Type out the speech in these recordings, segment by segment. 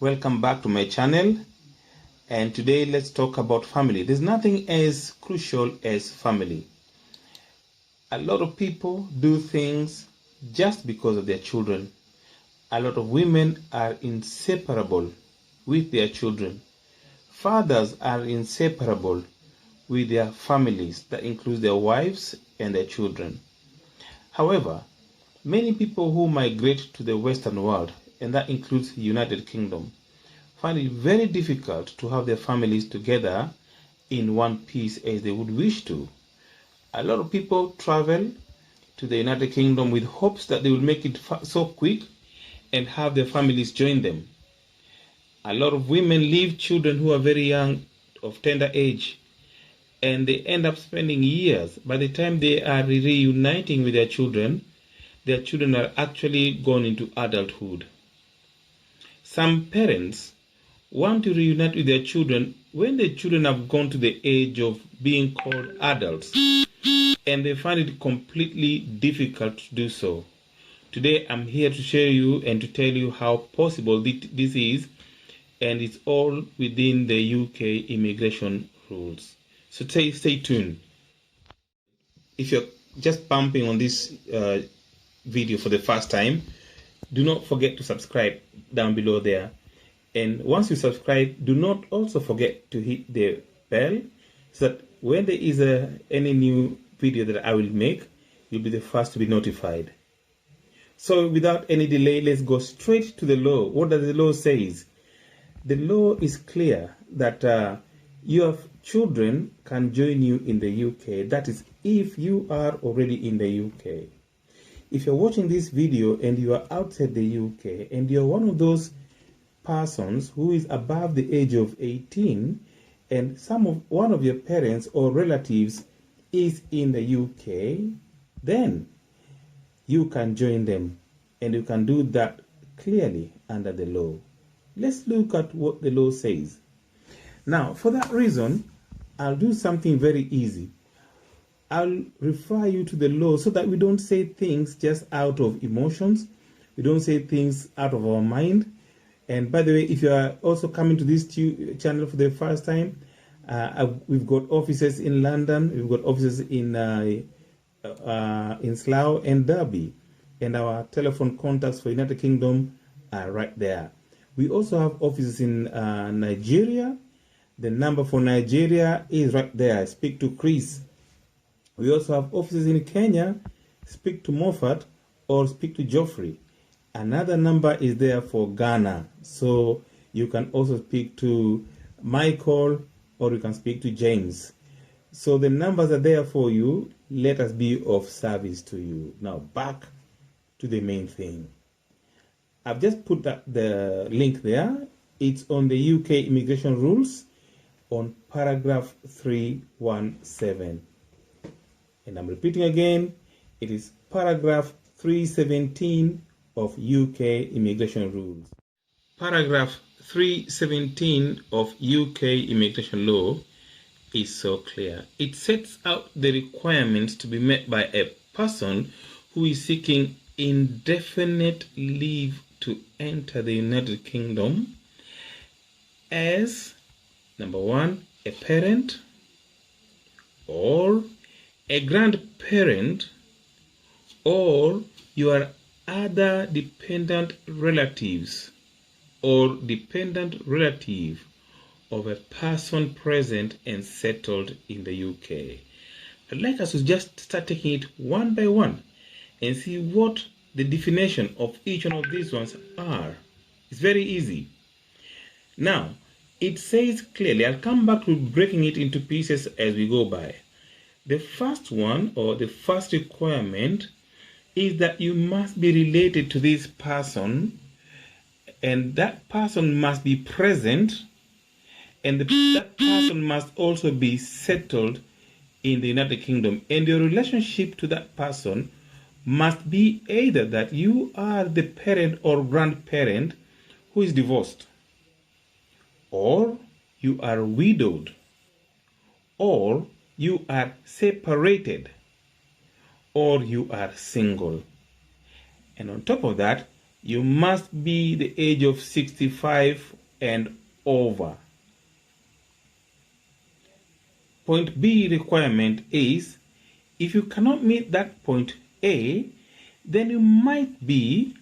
Welcome back to my channel, and today let's talk about family. There's nothing as crucial as family. A lot of people do things just because of their children. A lot of women are inseparable with their children. Fathers are inseparable with their families. That includes their wives and their children. However, many people who migrate to the Western world, and that includes the United Kingdom, find it very difficult to have their families together in one piece as they would wish to. A lot of people travel to the United Kingdom with hopes that they will make it so quick and have their families join them. A lot of women leave children who are very young, of tender age, and they end up spending years. By the time they are reuniting with their children are actually gone into adulthood. Some parents want to reunite with their children when the children have gone to the age of being called adults, and they find it completely difficult to do so. Today I'm here to share you and to tell you how possible this is, and it's all within the UK immigration rules. So stay tuned. If you're just bumping on this video for the first time, do not forget to subscribe down below there. And once you subscribe, do not also forget to hit the bell so that when there is any new video that I will make, you'll be the first to be notified. So without any delay, let's go straight to the law. What does the law say? The law is clear that your children can join you in the UK. That is, if you are already in the UK. If you're watching this video and you are outside the UK and you're one of those persons who is above the age of 18 and one of your parents or relatives is in the UK, then you can join them, and you can do that clearly under the law. Let's look at what the law says. Now, for that reason, I'll do something very easy. I'll refer you to the law so that we don't say things just out of emotions. We don't say things out of our mind. And by the way, if you are also coming to this channel for the first time, we've got offices in London, we've got offices in Slough and Derby, and our telephone contacts for United Kingdom are right there. We also have offices in Nigeria. The number for Nigeria is right there. Speak to Chris. We also have offices in Kenya. Speak to Moffat or speak to Geoffrey. Another number is there for Ghana, so you can also speak to Michael or you can speak to James. So the numbers are there for you. Let us be of service to you. Now back to the main thing. I've just put the link there. It's on the UK immigration rules on paragraph 317. And I'm repeating again, it is paragraph 317 of UK immigration rules. Paragraph 317 of UK immigration law is so clear. It sets out the requirements to be met by a person who is seeking indefinite leave to enter the United Kingdom as, number one, a parent or a grandparent or your other dependent relatives or dependent relative of a person present and settled in the UK. I'd like us to just start taking it one by one and see what the definition of each one of these ones are. It's very easy. Now, it says clearly, I'll come back to breaking it into pieces as we go by. The first one, or the first requirement, is that you must be related to this person, and that person must be present, and that person must also be settled in the United Kingdom. And your relationship to that person must be either that you are the parent or grandparent who is divorced, or you are widowed, or you are separated, or you are single. And on top of that, You must be the age of 65 and over. Point B requirement is, if you cannot meet that point A, then you might be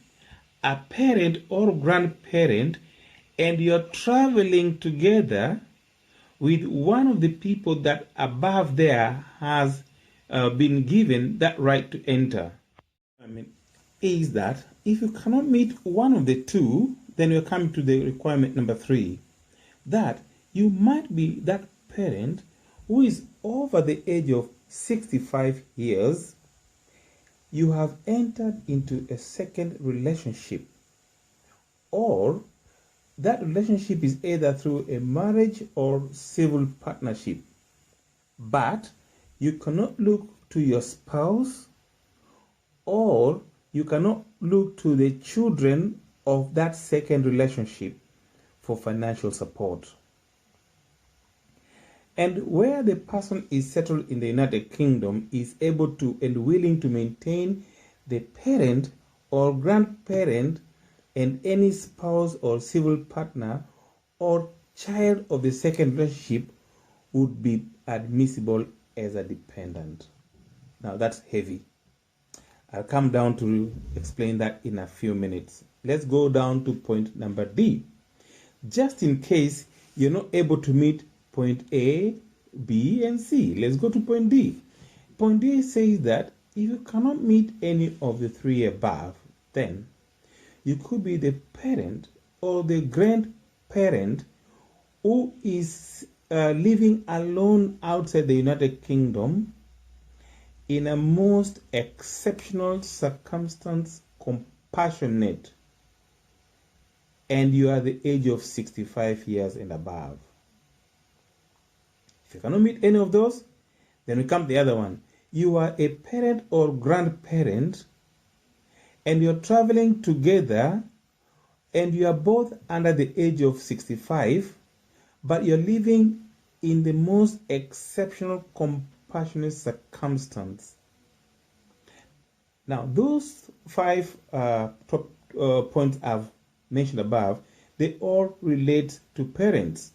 a parent or grandparent and you're traveling together with one of the people that above there has been given that right to enter. Is that if you cannot meet one of the two, then you're coming to the requirement number 3, that you might be that parent who is over the age of 65 years. You have entered into a second relationship, or that relationship is either through a marriage or civil partnership, but you cannot look to your spouse or you cannot look to the children of that second relationship for financial support. And where the person is settled in the United Kingdom is able to and willing to maintain the parent or grandparent and any spouse or civil partner or child of the second relationship would be admissible as a dependent. Now that's heavy. I'll come down to explain that in a few minutes. Let's go down to point number D. Just in case you're not able to meet point A, B, and C, let's go to point D. Point D says that if you cannot meet any of the 3 above, then you could be the parent or the grandparent who is living alone outside the United Kingdom in a most exceptional circumstance, compassionate, and you are the age of 65 years and above. If you cannot meet any of those, then we come to the other one. You are a parent or grandparent and you're traveling together and you are both under the age of 65, but you're living in the most exceptional, compassionate circumstance. Now, those 5 top points I've mentioned above, they all relate to parents.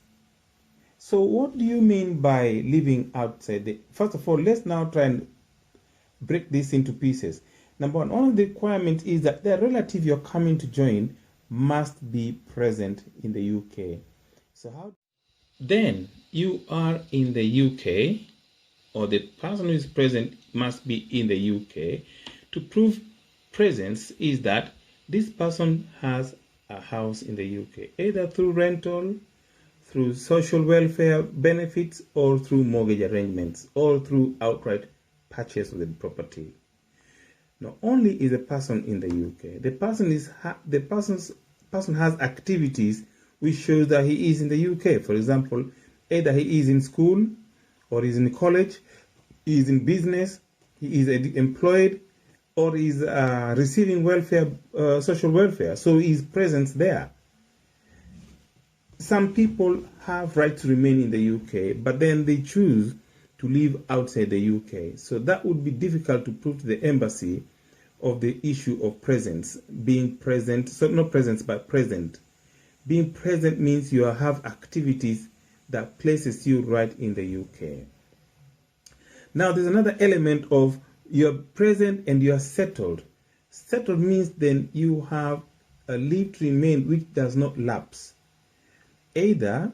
So what do you mean by living outside? First of all, let's now try and break this into pieces. Number one of the requirements is that the relative you're coming to join must be present in the UK. So how? Then you are in the UK, or the person who is present must be in the UK. To prove presence is that this person has a house in the UK, either through rental, through social welfare benefits, or through mortgage arrangements, or through outright purchase of the property. Not only is the person in the UK, the person has activities which shows that he is in the UK. For example, either he is in school, or he is in college, he is in business, he is employed, or he is receiving welfare, social welfare. So his presence there. Some people have right to remain in the UK, but then they choose to live outside the UK. So that would be difficult to prove to the embassy of the issue of presence, being present, so not presence, but present. Being present means you have activities that places you right in the UK. Now, there's another element of you're present and you're settled. Settled means then you have a leave to remain which does not lapse. Either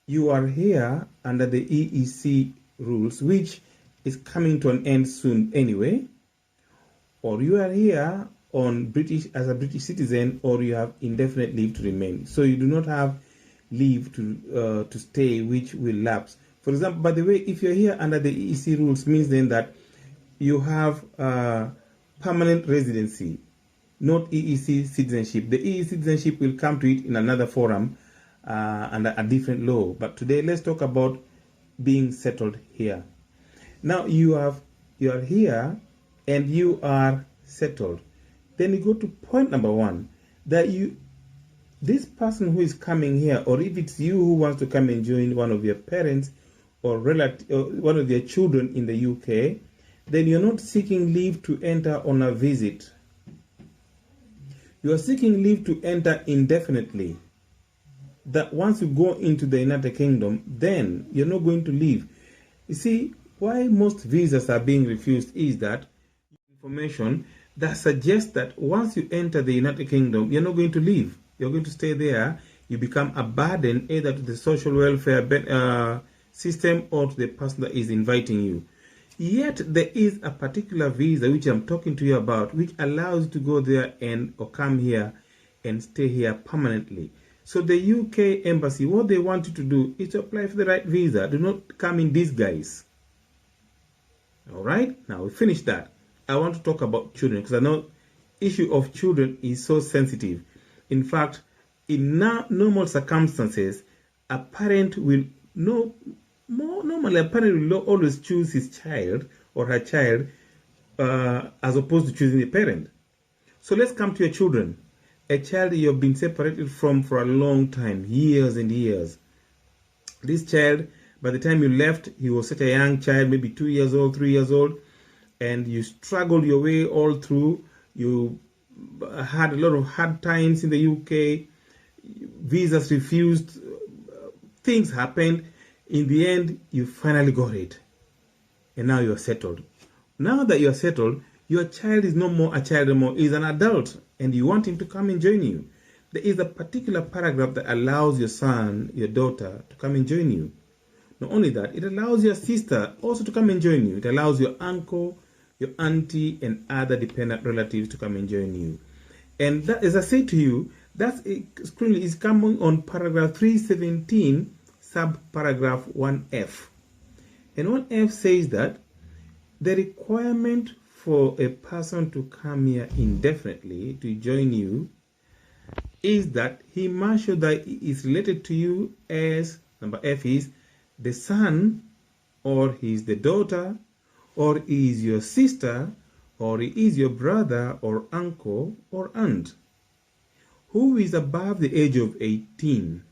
you are here under the EEC rules, which is coming to an end soon anyway, or you are here on as a British citizen, or you have indefinite leave to remain. So you do not have leave to stay which will lapse. For example, by the way, if you're here under the EEC rules, means then that you have permanent residency, not EEC citizenship. The EEC citizenship will come to it in another forum under a different law. But today, let's talk about being settled here. Now you are here and you are settled. Then you go to point number 1, that this person who is coming here, or if it's you who wants to come and join one of your parents or one of your children in the UK, then you're not seeking leave to enter on a visit. You are seeking leave to enter indefinitely. That once you go into the United Kingdom, then you're not going to leave. You see, why most visas are being refused is that information that suggests that once you enter the United Kingdom, you're not going to leave. You're going to stay there. You become a burden either to the social welfare system or to the person that is inviting you. Yet there is a particular visa which I'm talking to you about, which allows you to go there or come here and stay here permanently. So the UK embassy, what they want you to do is to apply for the right visa. Do not come in disguise. All right, now we finished that. I want to talk about children because I know issue of children is so sensitive. In fact, in normal circumstances, a parent will always choose his child or her child as opposed to choosing a parent. So let's come to your children. A child you have been separated from for a long time, years and years. This child, by the time you left, he was such a young child, maybe 2 years old, 3 years old, and you struggled your way all through. You had a lot of hard times in the UK, visas refused, things happened. In the end, you finally got it, and now you're settled. Now that you're settled, your child is no more a child anymore, he's an adult, and you want him to come and join you. There is a particular paragraph that allows your son, your daughter, to come and join you. Not only that, it allows your sister also to come and join you. It allows your uncle, your auntie, and other dependent relatives to come and join you. And that, as I say to you, that is coming on paragraph 317, subparagraph 1F. And 1F says that the requirement for a person to come here indefinitely to join you is that he must show that he is related to you as, number F is, the son, or he is the daughter, or he is your sister, or he is your brother or uncle or aunt, who is above the age of 18,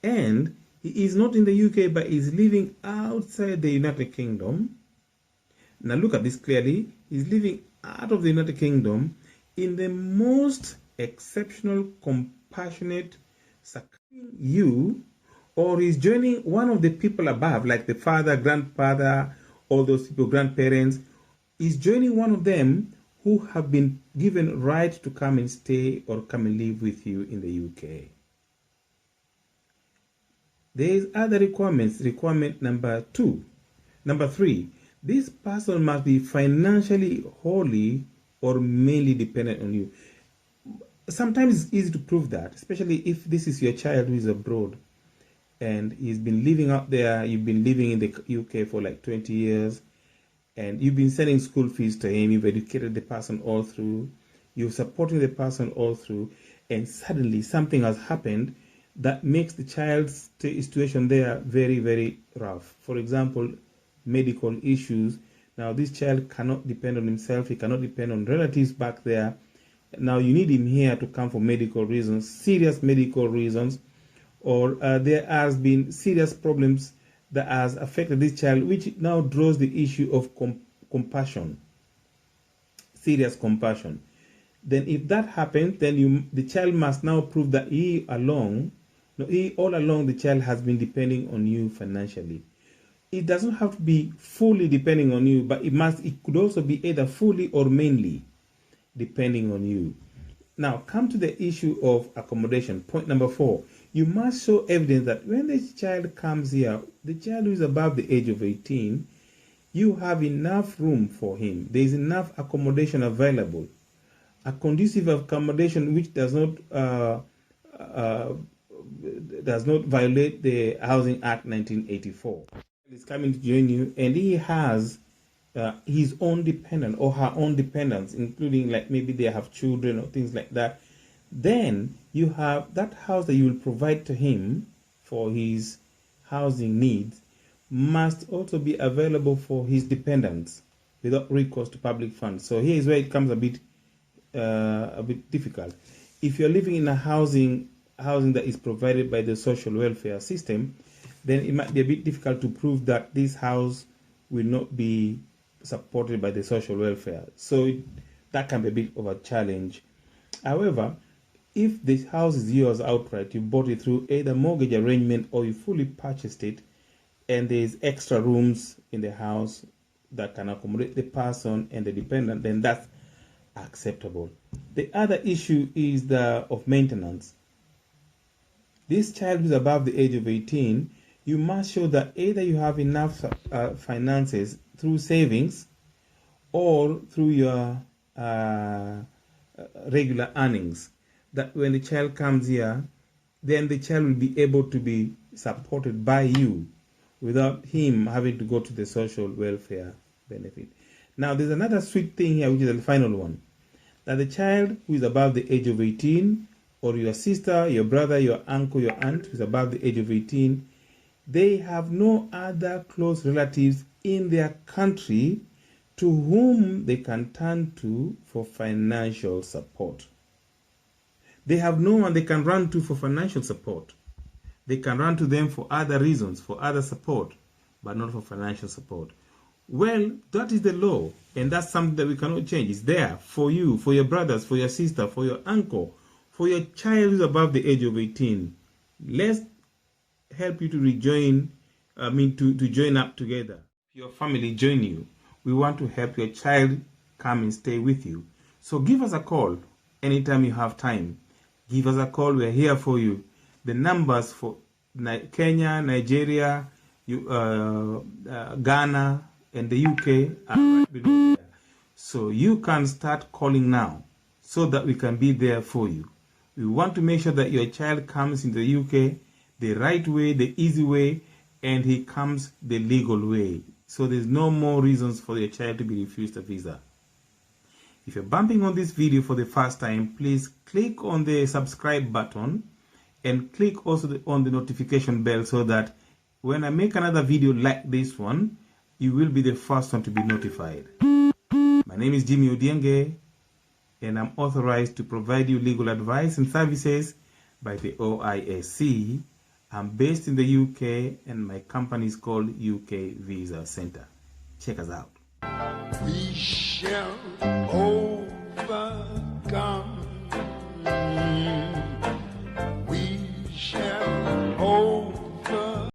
and he is not in the UK but is living outside the United Kingdom. Now look at this clearly. He's living out of the United Kingdom in the most exceptional, compassionate, supporting you, or he's joining one of the people above, like the father, grandfather, all those people, grandparents. He's joining one of them who have been given right to come and stay or come and live with you in the UK. There is other requirements. Requirement number 3. This person must be financially wholly or mainly dependent on you. Sometimes it's easy to prove that, especially if this is your child who is abroad and he's been living out there. You've been living in the UK for like 20 years and you've been sending school fees to him. You've educated the person all through. You're supporting the person all through. And suddenly something has happened that makes the child's situation there very, very rough. For example, medical issues. Now this child cannot depend on himself. He cannot depend on relatives back there. Now you need him here to come for medical reasons, serious medical reasons, or there has been serious problems that has affected this child, which now draws the issue of compassion, serious compassion. Then if that happens, then the child must now prove that all along the child has been depending on you financially. It doesn't have to be fully depending on you, but it could also be either fully or mainly depending on you. Now, come to the issue of accommodation. Point number 4. You must show evidence that when the child comes here, the child who is above the age of 18, you have enough room for him. There is enough accommodation available. A conducive accommodation which does not violate the Housing Act 1984. He's coming to join you, and he has his own dependent or her own dependents, including like maybe they have children or things like that. Then you have that house that you will provide to him for his housing needs must also be available for his dependents without recourse to public funds. So here is where it comes a bit difficult. If you're living in a housing that is provided by the social welfare system, then it might be a bit difficult to prove that this house will not be supported by the social welfare. So that can be a bit of a challenge. However, if the house is yours outright, you bought it through either mortgage arrangement or you fully purchased it, and there's extra rooms in the house that can accommodate the person and the dependent, then that's acceptable. The other issue is the of maintenance. This child who is above the age of 18, you must show that either you have enough finances through savings or through your regular earnings, that when the child comes here, then the child will be able to be supported by you without him having to go to the social welfare benefit. Now, there's another sweet thing here, which is the final one, that the child who is above the age of 18, or your sister, your brother, your uncle, your aunt who is above the age of 18, they have no other close relatives in their country to whom they can turn to for financial support. They have no one they can run to for financial support. They can run to them for other reasons, for other support, but not for financial support. Well, that is the law, and that's something that we cannot change. It's there for you, for your brothers, for your sister, for your uncle, for your child who's above the age of 18. Let's help you to rejoin, to join up together. Your family join you. We want to help your child come and stay with you. So give us a call anytime you have time. Give us a call. We're here for you. The numbers for Kenya, Nigeria, Ghana, and the UK are right below there. So you can start calling now so that we can be there for you. We want to make sure that your child comes into the UK the right way, the easy way, and he comes the legal way. So there's no more reasons for your child to be refused a visa. If you're bumping on this video for the first time, please click on the subscribe button and click also on the notification bell so that when I make another video like this one, you will be the first one to be notified. My name is Jimmy Odienge, and I'm authorized to provide you legal advice and services by the OISC. I'm based in the UK, and my company is called UK Visa Center. Check us out. We shall